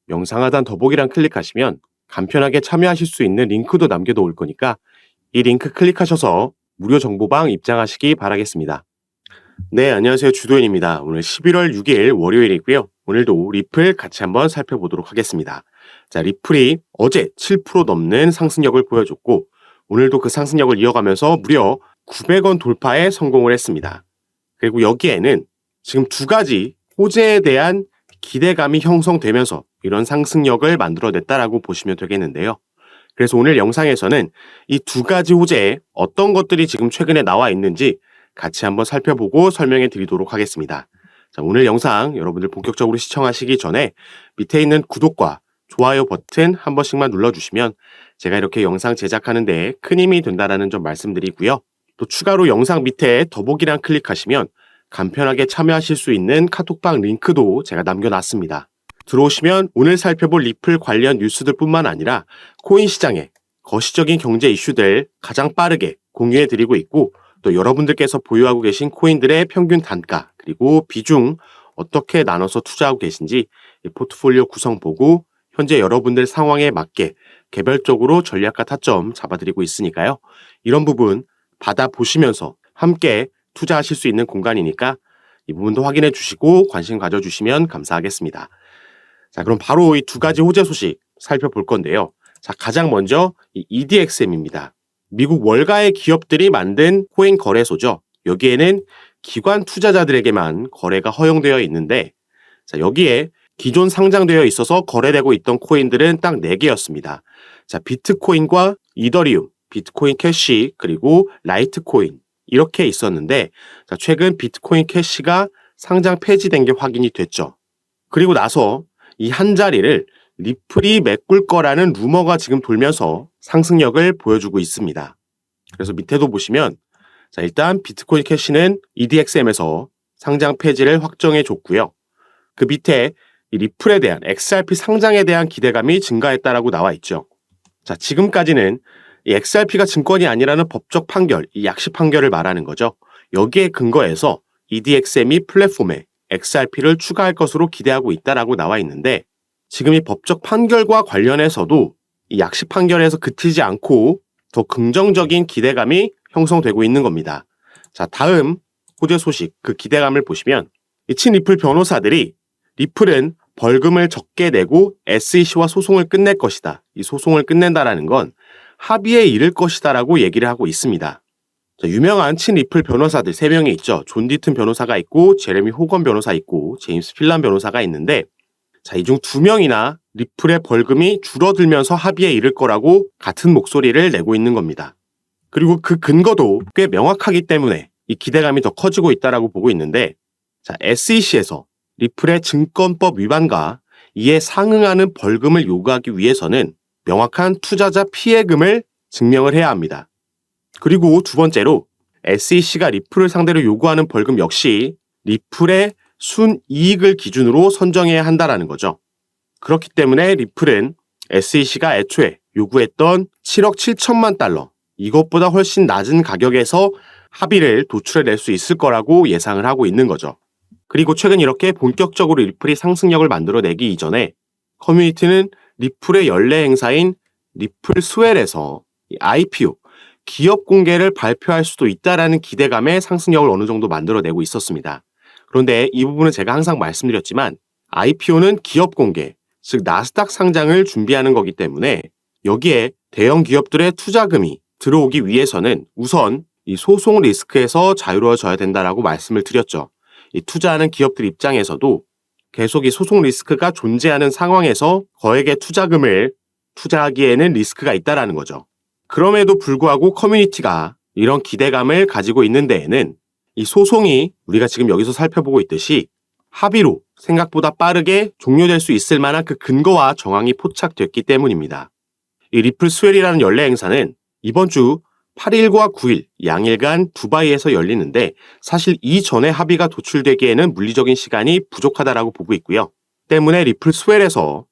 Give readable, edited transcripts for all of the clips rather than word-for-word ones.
영상 하단 더보기란 클릭하시면 간편하게 참여하실 수 있는 링크도 남겨놓을 거니까 이 링크 클릭하셔서 무료 정보방 입장하시기 바라겠습니다. 네, 안녕하세요. 주도현입니다. 오늘 11월 6일 월요일이고요. 오늘도 리플 같이 한번 살펴보도록 하겠습니다. 자, 리플이 어제 7% 넘는 상승력을 보여줬고 오늘도 그 상승력을 이어가면서 무려 900원 돌파에 성공을 했습니다. 그리고 여기에는 지금 두 가지 호재에 대한 기대감이 형성되면서 이런 상승력을 만들어냈다라고 보시면 되겠는데요. 그래서 오늘 영상에서는 이 두 가지 호재에 어떤 것들이 지금 최근에 나와 있는지 같이 한번 살펴보고 설명해 드리도록 하겠습니다. 자, 오늘 영상 여러분들 본격적으로 시청하시기 전에 밑에 있는 구독과 좋아요 버튼 한 번씩만 눌러주시면 제가 이렇게 영상 제작하는 데 큰 힘이 된다라는 점 말씀드리고요. 또 추가로 영상 밑에 더보기란 클릭하시면 간편하게 참여하실 수 있는 카톡방 링크도 제가 남겨놨습니다. 들어오시면 오늘 살펴볼 리플 관련 뉴스들 뿐만 아니라 코인 시장의 거시적인 경제 이슈들 가장 빠르게 공유해드리고 있고 또 여러분들께서 보유하고 계신 코인들의 평균 단가 그리고 비중 어떻게 나눠서 투자하고 계신지 포트폴리오 구성 보고 현재 여러분들 상황에 맞게 개별적으로 전략과 타점 잡아드리고 있으니까요. 이런 부분 받아보시면서 함께 투자하실 수 있는 공간이니까 이 부분도 확인해 주시고 관심 가져주시면 감사하겠습니다. 자, 그럼 바로 이 두 가지 호재 소식 살펴볼 건데요. 자, 가장 먼저 이 EDXM입니다. 미국 월가의 기업들이 만든 코인 거래소죠. 여기에는 기관 투자자들에게만 거래가 허용되어 있는데 자, 여기에 기존 상장되어 있어서 거래되고 있던 코인들은 딱 4개였습니다. 자, 비트코인과 이더리움, 비트코인 캐시, 그리고 라이트코인 이렇게 있었는데 자, 최근 비트코인 캐시가 상장 폐지된 게 확인이 됐죠. 그리고 나서 이 한 자리를 리플이 메꿀 거라는 루머가 지금 돌면서 상승력을 보여주고 있습니다. 그래서 밑에도 보시면 자, 일단 비트코인 캐시는 EDXM에서 상장 폐지를 확정해 줬고요. 그 밑에 이 리플에 대한 XRP 상장에 대한 기대감이 증가했다라고 나와 있죠. 자, 지금까지는 이 XRP가 증권이 아니라는 법적 판결, 이 약식 판결을 말하는 거죠. 여기에 근거해서 EDXM이 플랫폼에 XRP를 추가할 것으로 기대하고 있다라고 나와 있는데 지금 이 법적 판결과 관련해서도 이 약식 판결에서 그치지 않고 더 긍정적인 기대감이 형성되고 있는 겁니다. 자, 다음 호재 소식 그 기대감을 보시면 이 친리플 변호사들이 리플은 벌금을 적게 내고 SEC와 소송을 끝낼 것이다. 이 소송을 끝낸다라는 건 합의에 이를 것이다라고 얘기를 하고 있습니다. 자, 유명한 친리플 변호사들 3명이 있죠. 존 디튼 변호사가 있고 제레미 호건 변호사 있고 제임스 필란 변호사가 있는데 자, 이 중 2명이나 리플의 벌금이 줄어들면서 합의에 이를 거라고 같은 목소리를 내고 있는 겁니다. 그리고 그 근거도 꽤 명확하기 때문에 이 기대감이 더 커지고 있다라고 보고 있는데 자, SEC에서 리플의 증권법 위반과 이에 상응하는 벌금을 요구하기 위해서는 명확한 투자자 피해금을 증명을 해야 합니다. 그리고 두 번째로 SEC가 리플을 상대로 요구하는 벌금 역시 리플의 순이익을 기준으로 선정해야 한다라는 거죠. 그렇기 때문에 리플은 SEC가 애초에 요구했던 7억 7천만 달러 이것보다 훨씬 낮은 가격에서 합의를 도출해낼 수 있을 거라고 예상을 하고 있는 거죠. 그리고 최근 이렇게 본격적으로 리플이 상승력을 만들어내기 이전에 커뮤니티는 리플의 연례 행사인 리플 스웰에서 IPO, 기업 공개를 발표할 수도 있다라는 기대감에 상승력을 어느 정도 만들어내고 있었습니다. 그런데 이 부분은 제가 항상 말씀드렸지만 IPO는 기업 공개, 즉 나스닥 상장을 준비하는 거기 때문에 여기에 대형 기업들의 투자금이 들어오기 위해서는 우선 이 소송 리스크에서 자유로워져야 된다라고 말씀을 드렸죠. 이 투자하는 기업들 입장에서도 계속 이 소송 리스크가 존재하는 상황에서 거액의 투자금을 투자하기에는 리스크가 있다라는 거죠. 그럼에도 불구하고 커뮤니티가 이런 기대감을 가지고 있는 데에는 이 소송이 우리가 지금 여기서 살펴보고 있듯이 합의로 생각보다 빠르게 종료될 수 있을 만한 그 근거와 정황이 포착됐기 때문입니다. 이 리플 스웰이라는 연례 행사는 이번 주 8일과 9일 양일간 두바이에서 열리는데 사실 이전에 합의가 도출되기에는 물리적인 시간이 부족하다라고 보고 있고요. 때문에 리플 스웰에서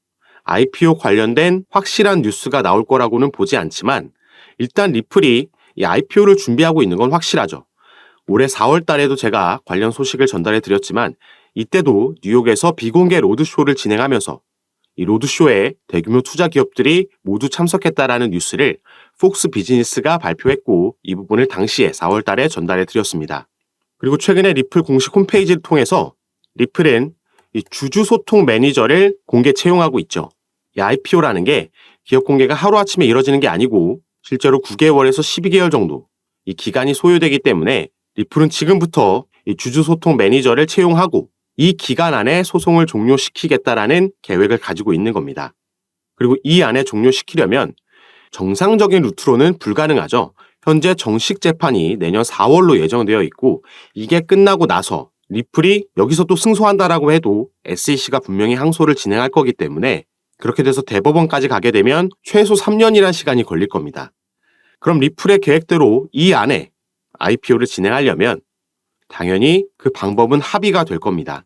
IPO 관련된 확실한 뉴스가 나올 거라고는 보지 않지만 일단 리플이 이 IPO를 준비하고 있는 건 확실하죠. 올해 4월 달에도 제가 관련 소식을 전달해 드렸지만 이때도 뉴욕에서 비공개 로드쇼를 진행하면서 이 로드쇼에 대규모 투자 기업들이 모두 참석했다라는 뉴스를 폭스 비즈니스가 발표했고 이 부분을 당시에 4월 달에 전달해 드렸습니다. 그리고 최근에 리플 공식 홈페이지를 통해서 리플은 이 주주 소통 매니저를 공개 채용하고 있죠. 이 IPO라는 게 기업 공개가 하루아침에 이뤄지는 게 아니고 실제로 9개월에서 12개월 정도 이 기간이 소요되기 때문에 리플은 지금부터 이 주주 소통 매니저를 채용하고 이 기간 안에 소송을 종료시키겠다라는 계획을 가지고 있는 겁니다. 그리고 이 안에 종료시키려면 정상적인 루트로는 불가능하죠. 현재 정식 재판이 내년 4월로 예정되어 있고 이게 끝나고 나서 리플이 여기서 또 승소한다라고 해도 SEC가 분명히 항소를 진행할 거기 때문에 그렇게 돼서 대법원까지 가게 되면 최소 3년이란 시간이 걸릴 겁니다. 그럼 리플의 계획대로 이 안에 IPO를 진행하려면 당연히 그 방법은 합의가 될 겁니다.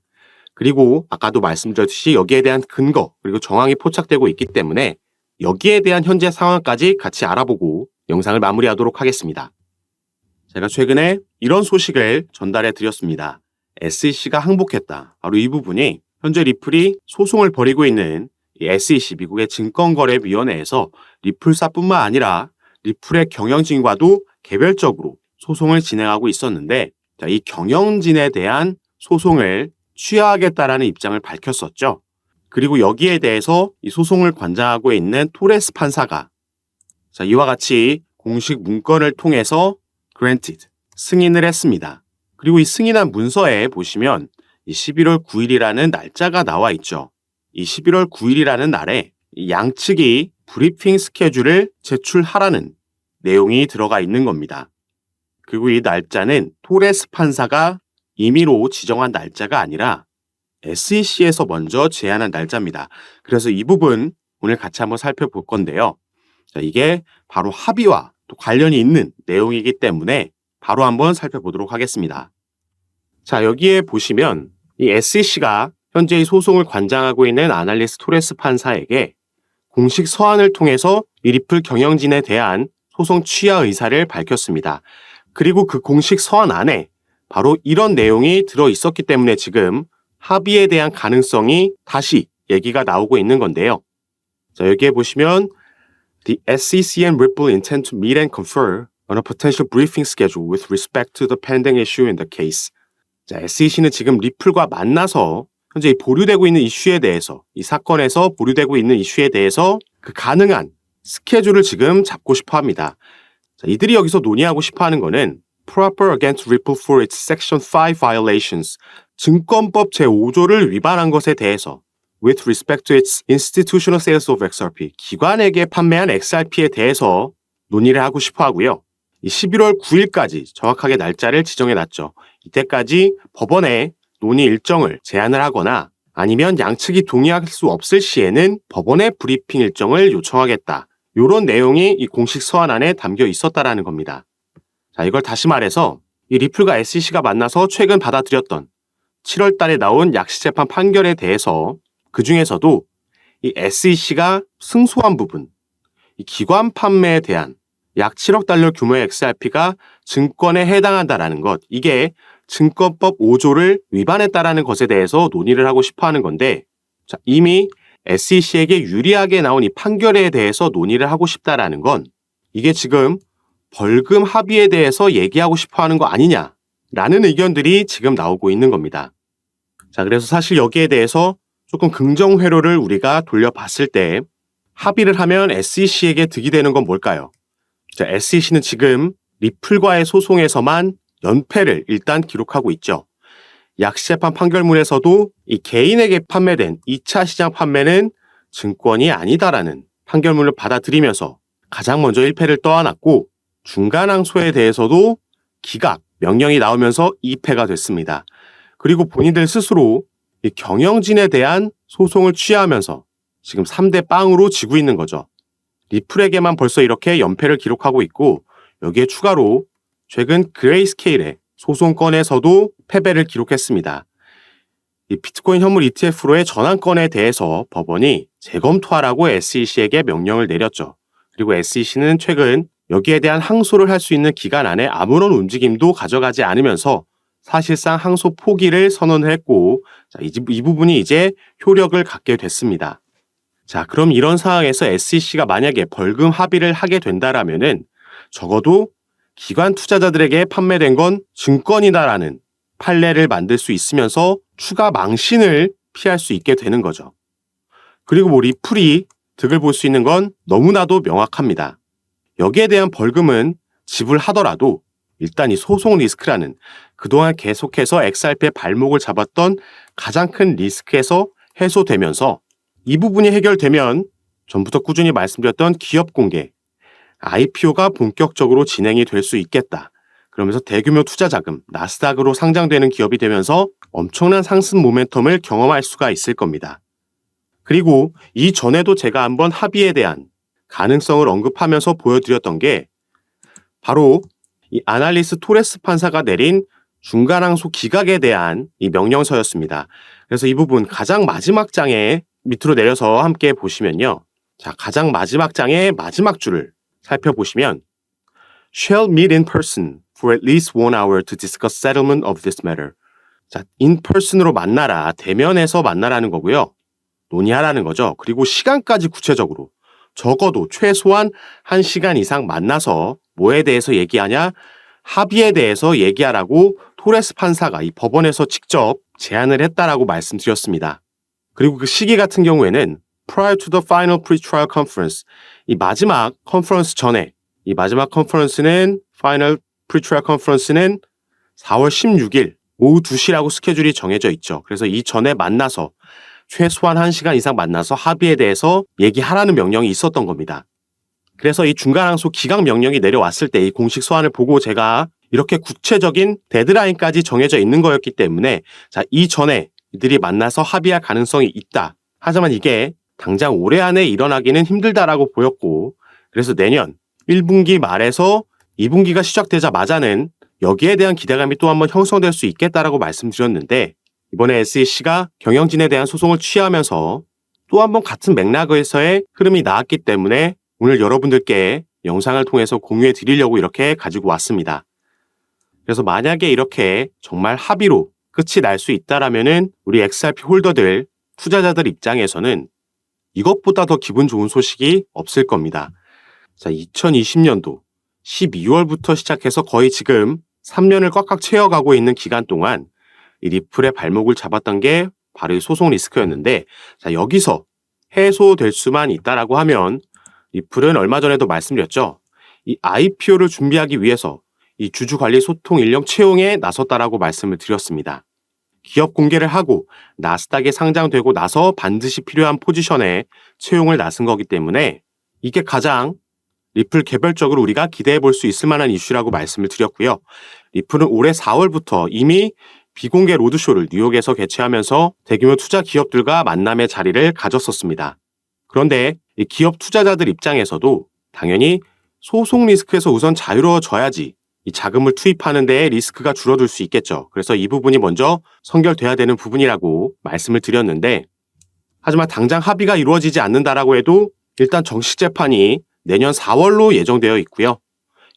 그리고 아까도 말씀드렸듯이 여기에 대한 근거 그리고 정황이 포착되고 있기 때문에 여기에 대한 현재 상황까지 같이 알아보고 영상을 마무리하도록 하겠습니다. 제가 최근에 이런 소식을 전달해 드렸습니다. SEC가 항복했다. 바로 이 부분이 현재 리플이 소송을 벌이고 있는 이 SEC 미국의 증권거래위원회에서 리플사뿐만 아니라 리플의 경영진과도 개별적으로 소송을 진행하고 있었는데 이 경영진에 대한 소송을 취하하겠다라는 입장을 밝혔었죠. 그리고 여기에 대해서 이 소송을 관장하고 있는 토레스 판사가 이와 같이 공식 문건을 통해서 granted, 승인을 했습니다. 그리고 이 승인한 문서에 보시면 이 11월 9일이라는 날짜가 나와 있죠. 이 11월 9일이라는 날에 이 양측이 브리핑 스케줄을 제출하라는 내용이 들어가 있는 겁니다. 그리고 이 날짜는 토레스 판사가 임의로 지정한 날짜가 아니라 SEC에서 먼저 제안한 날짜입니다. 그래서 이 부분 오늘 같이 한번 살펴볼 건데요. 이게 바로 합의와 또 관련이 있는 내용이기 때문에 바로 한번 살펴보도록 하겠습니다. 자, 여기에 보시면 이 SEC가 현재 이 소송을 관장하고 있는 아날리스 토레스 판사에게 공식 서한을 통해서 이 리플 경영진에 대한 소송 취하 의사를 밝혔습니다. 그리고 그 공식 서한 안에 바로 이런 내용이 들어 있었기 때문에 지금 합의에 대한 가능성이 다시 얘기가 나오고 있는 건데요. 자, 여기에 보시면 The SEC and Ripple intend to meet and confer on a potential briefing schedule with respect to the pending issue in the case. 자, SEC는 지금 리플과 만나서 현재 보류되고 있는 이슈에 대해서 이 사건에서 보류되고 있는 이슈에 대해서 그 가능한 스케줄을 지금 잡고 싶어 합니다. 자, 이들이 여기서 논의하고 싶어 하는 거는 proper against Ripple for its Section 5 violations, 증권법 제5조를 위반한 것에 대해서 with respect to its institutional sales of XRP, 기관에게 판매한 XRP에 대해서 논의를 하고 싶어 하고요. 이 11월 9일까지 정확하게 날짜를 지정해 놨죠. 이때까지 법원에 논의 일정을 제안을 하거나 아니면 양측이 동의할 수 없을 시에는 법원의 브리핑 일정을 요청하겠다. 이런 내용이 이 공식 서한 안에 담겨 있었다라는 겁니다. 자, 이걸 다시 말해서 이 리플과 SEC가 만나서 최근 받아들였던 7월 달에 나온 약식재판 판결에 대해서 그 중에서도 이 SEC가 승소한 부분, 이 기관 판매에 대한 약 7억 달러 규모의 XRP가 증권에 해당한다라는 것, 이게 증권법 5조를 위반했다라는 것에 대해서 논의를 하고 싶어 하는 건데, 자, 이미 SEC에게 유리하게 나온 이 판결에 대해서 논의를 하고 싶다라는 건 이게 지금 벌금 합의에 대해서 얘기하고 싶어 하는 거 아니냐라는 의견들이 지금 나오고 있는 겁니다. 자, 그래서 사실 여기에 대해서 조금 긍정 회로를 우리가 돌려봤을 때 합의를 하면 SEC에게 득이 되는 건 뭘까요? 자, SEC는 지금 리플과의 소송에서만 연패를 일단 기록하고 있죠. 약식재판 판결문에서도 이 개인에게 판매된 2차 시장 판매는 증권이 아니다라는 판결문을 받아들이면서 가장 먼저 1패를 떠안았고 중간 항소에 대해서도 기각, 명령이 나오면서 2패가 됐습니다. 그리고 본인들 스스로 이 경영진에 대한 소송을 취하하면서 지금 3대 빵으로 지고 있는 거죠. 리플에게만 벌써 이렇게 연패를 기록하고 있고 여기에 추가로 최근 그레이스케일의 소송건에서도 패배를 기록했습니다. 이 비트코인 현물 ETF로의 전환건에 대해서 법원이 재검토하라고 SEC에게 명령을 내렸죠. 그리고 SEC는 최근 여기에 대한 항소를 할 수 있는 기간 안에 아무런 움직임도 가져가지 않으면서 사실상 항소 포기를 선언했고 자, 이 부분이 이제 효력을 갖게 됐습니다. 자, 그럼 이런 상황에서 SEC가 만약에 벌금 합의를 하게 된다라면은 적어도 기관 투자자들에게 판매된 건 증권이다라는 판례를 만들 수 있으면서 추가 망신을 피할 수 있게 되는 거죠. 그리고 리플이 득을 볼 수 있는 건 너무나도 명확합니다. 여기에 대한 벌금은 지불하더라도 일단 이 소송 리스크라는 그동안 계속해서 XRP의 발목을 잡았던 가장 큰 리스크에서 해소되면서 이 부분이 해결되면 전부터 꾸준히 말씀드렸던 기업 공개, IPO가 본격적으로 진행이 될 수 있겠다. 그러면서 대규모 투자 자금, 나스닥으로 상장되는 기업이 되면서 엄청난 상승 모멘텀을 경험할 수가 있을 겁니다. 그리고 이전에도 제가 한번 합의에 대한 가능성을 언급하면서 보여드렸던 게 바로 이 아날리스 토레스 판사가 내린 중간항소 기각에 대한 이 명령서였습니다. 그래서 이 부분 가장 마지막 장에 밑으로 내려서 함께 보시면요. 자, 가장 마지막 장의 마지막 줄을 살펴보시면 shall meet in person for at least 1 hour to discuss settlement of this matter. 자, in person으로 만나라, 대면에서 만나라는 거고요. 논의하라는 거죠. 그리고 시간까지 구체적으로 적어도 최소한 1시간 이상 만나서 뭐에 대해서 얘기하냐? 합의에 대해서 얘기하라고 토레스 판사가 이 법원에서 직접 제안을 했다라고 말씀드렸습니다. 그리고 그 시기 같은 경우에는 prior to the final pre-trial conference, 이 마지막 컨퍼런스 전에, 이 마지막 컨퍼런스는 final pre-trial conference는 4월 16일 오후 2시라고 스케줄이 정해져 있죠. 그래서 이 전에 만나서 최소한 1시간 이상 만나서 합의에 대해서 얘기하라는 명령이 있었던 겁니다. 그래서 이 중간항소 기각 명령이 내려왔을 때 이 공식 서한을 보고 제가 이렇게 구체적인 데드라인까지 정해져 있는 거였기 때문에 자, 이전에 이들이 만나서 합의할 가능성이 있다. 하지만 이게 당장 올해 안에 일어나기는 힘들다라고 보였고 그래서 내년 1분기 말에서 2분기가 시작되자마자는 여기에 대한 기대감이 또 한번 형성될 수 있겠다라고 말씀드렸는데 이번에 SEC가 경영진에 대한 소송을 취하면서 또 한번 같은 맥락에서의 흐름이 나왔기 때문에 오늘 여러분들께 영상을 통해서 공유해 드리려고 이렇게 가지고 왔습니다. 그래서 만약에 이렇게 정말 합의로 끝이 날 수 있다라면은 우리 XRP 홀더들, 투자자들 입장에서는 이것보다 더 기분 좋은 소식이 없을 겁니다. 자, 2020년도 12월부터 시작해서 거의 지금 3년을 꽉꽉 채워가고 있는 기간 동안 이 리플의 발목을 잡았던 게 바로 이 소송 리스크였는데 자, 여기서 해소될 수만 있다라고 하면 리플은 얼마 전에도 말씀드렸죠. 이 IPO를 준비하기 위해서 이 주주관리 소통 인력 채용에 나섰다라고 말씀을 드렸습니다. 기업 공개를 하고 나스닥에 상장되고 나서 반드시 필요한 포지션에 채용을 나선 거기 때문에 이게 가장 리플 개별적으로 우리가 기대해 볼 수 있을 만한 이슈라고 말씀을 드렸고요. 리플은 올해 4월부터 이미 비공개 로드쇼를 뉴욕에서 개최하면서 대규모 투자 기업들과 만남의 자리를 가졌었습니다. 그런데 이 기업 투자자들 입장에서도 당연히 소송 리스크에서 우선 자유로워져야지 이 자금을 투입하는 데에 리스크가 줄어들 수 있겠죠. 그래서 이 부분이 먼저 선결돼야 되는 부분이라고 말씀을 드렸는데 하지만 당장 합의가 이루어지지 않는다라고 해도 일단 정식 재판이 내년 4월로 예정되어 있고요.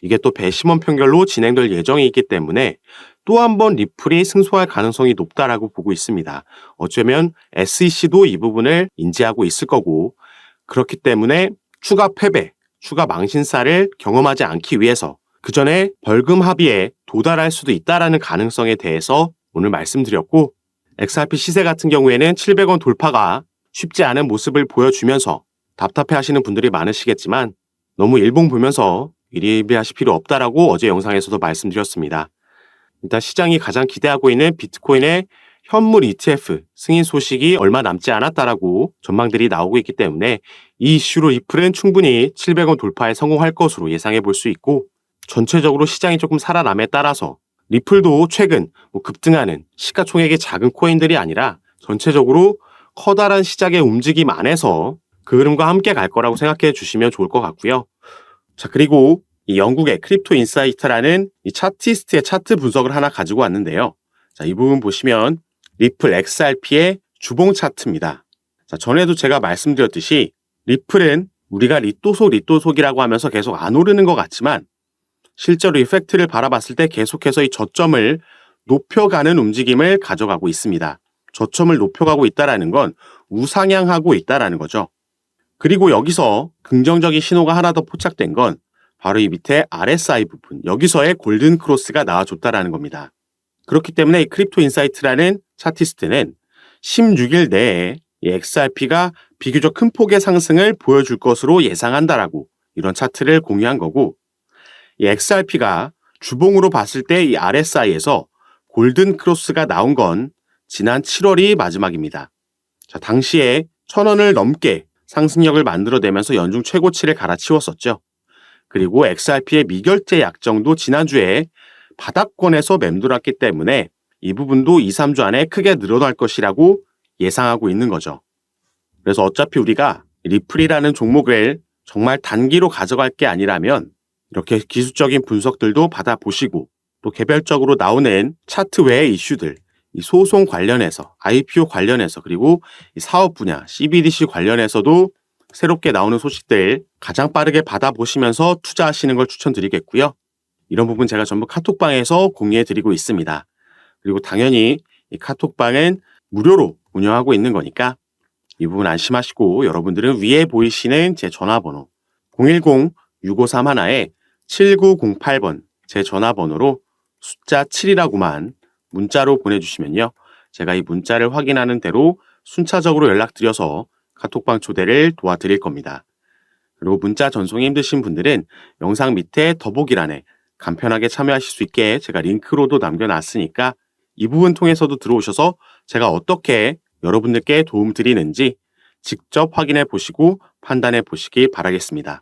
이게 또 배심원 판결로 진행될 예정이 있기 때문에 또 한 번 리플이 승소할 가능성이 높다라고 보고 있습니다. 어쩌면 SEC도 이 부분을 인지하고 있을 거고 그렇기 때문에 추가 패배, 추가 망신사를 경험하지 않기 위해서 그 전에 벌금 합의에 도달할 수도 있다라는 가능성에 대해서 오늘 말씀드렸고 XRP 시세 같은 경우에는 700원 돌파가 쉽지 않은 모습을 보여주면서 답답해 하시는 분들이 많으시겠지만 너무 일봉 보면서 일희일비하실 필요 없다라고 어제 영상에서도 말씀드렸습니다. 일단 시장이 가장 기대하고 있는 비트코인의 현물 ETF 승인 소식이 얼마 남지 않았다라고 전망들이 나오고 있기 때문에 이 이슈로 리플은 충분히 700원 돌파에 성공할 것으로 예상해 볼 수 있고 전체적으로 시장이 조금 살아남에 따라서 리플도 최근 급등하는 시가총액이 작은 코인들이 아니라 전체적으로 커다란 시장의 움직임 안에서 그 흐름과 함께 갈 거라고 생각해 주시면 좋을 것 같고요. 자, 그리고 이 영국의 크립토 인사이트라는 이 차티스트의 차트 분석을 하나 가지고 왔는데요. 자, 이 부분 보시면 리플 XRP의 주봉 차트입니다. 자, 전에도 제가 말씀드렸듯이 리플은 우리가 리또속이라고 하면서 계속 안 오르는 것 같지만 실제로 이 팩트를 바라봤을 때 계속해서 이 저점을 높여가는 움직임을 가져가고 있습니다. 저점을 높여가고 있다는 건 우상향하고 있다는 거죠. 그리고 여기서 긍정적인 신호가 하나 더 포착된 건 바로 이 밑에 RSI 부분, 여기서의 골든 크로스가 나와줬다라는 겁니다. 그렇기 때문에 이 크립토 인사이트라는 차티스트는 16일 내에 이 XRP가 비교적 큰 폭의 상승을 보여줄 것으로 예상한다라고 이런 차트를 공유한 거고, 이 XRP가 주봉으로 봤을 때 이 RSI에서 골든 크로스가 나온 건 지난 7월이 마지막입니다. 자, 당시에 1,000원을 넘게 상승력을 만들어내면서 연중 최고치를 갈아치웠었죠. 그리고 XRP의 미결제 약정도 지난주에 바닥권에서 맴돌았기 때문에 이 부분도 2, 3주 안에 크게 늘어날 것이라고 예상하고 있는 거죠. 그래서 어차피 우리가 리플이라는 종목을 정말 단기로 가져갈 게 아니라면 이렇게 기술적인 분석들도 받아보시고 또 개별적으로 나오는 차트 외의 이슈들, 이 소송 관련해서, IPO 관련해서, 그리고 이 사업 분야, CBDC 관련해서도 새롭게 나오는 소식들 가장 빠르게 받아보시면서 투자하시는 걸 추천드리겠고요. 이런 부분 제가 전부 카톡방에서 공유해드리고 있습니다. 그리고 당연히 이 카톡방은 무료로 운영하고 있는 거니까 이 부분 안심하시고 여러분들은 위에 보이시는 제 전화번호 010-6531-7908번 제 전화번호로 숫자 7이라고만 문자로 보내주시면요. 제가 이 문자를 확인하는 대로 순차적으로 연락드려서 카톡방 초대를 도와드릴 겁니다. 그리고 문자 전송이 힘드신 분들은 영상 밑에 더보기란에 간편하게 참여하실 수 있게 제가 링크로도 남겨놨으니까 이 부분 통해서도 들어오셔서 제가 어떻게 여러분들께 도움 드리는지 직접 확인해 보시고 판단해 보시기 바라겠습니다.